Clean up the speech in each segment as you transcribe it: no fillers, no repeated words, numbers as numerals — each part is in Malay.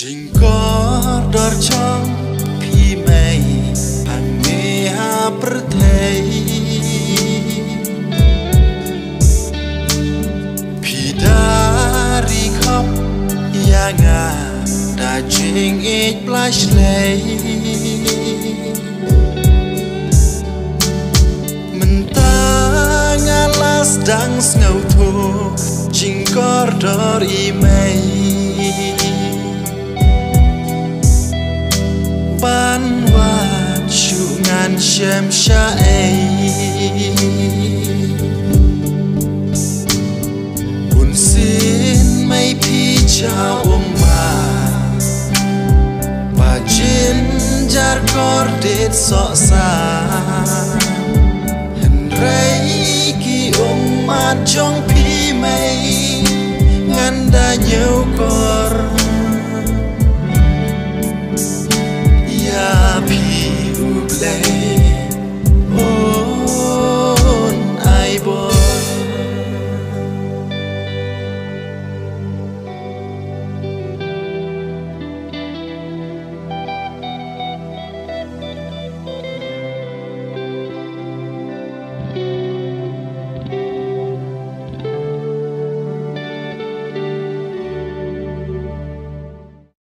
Jingkor darjang pimei angeha pertei Pidari khop yanga dajing ik plashlei Mentang alas dang ngau tho jingkor dor imei Ban wat chungan shem shae Bun sin mai pi chao ma Ba jin jar kor det so sa Hen rei ki ma jong pi mai Nganda nyau kor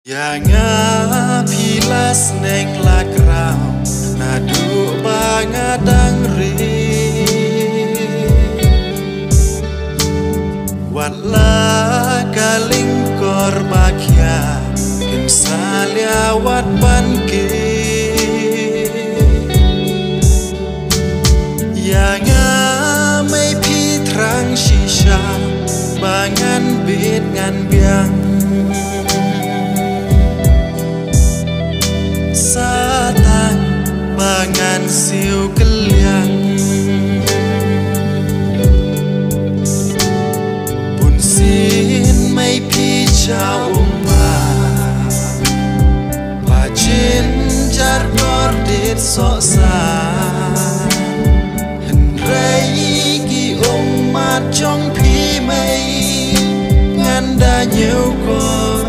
Yanga pilas neng lakrau nadu bangadang re Watla kaling kor bakya kimsalya wat banke Yanga mai pitrang shisha bangan bit ngan biang Satang bangan siu keliang Bun sin mai pi chao ma Bajin jar kor dit so sa Hen rei ki ma jong pi mai Nganda nyau kor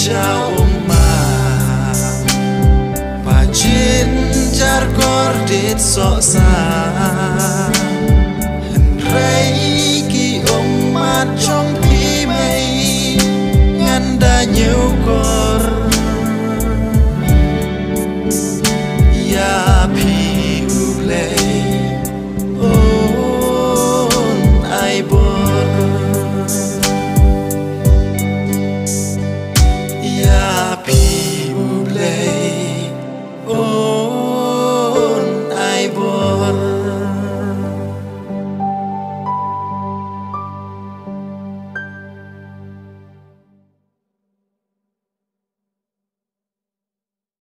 Chao ma Bajin jar kor dit so sa Hen rei ki ma chong pi mai Nganda nyau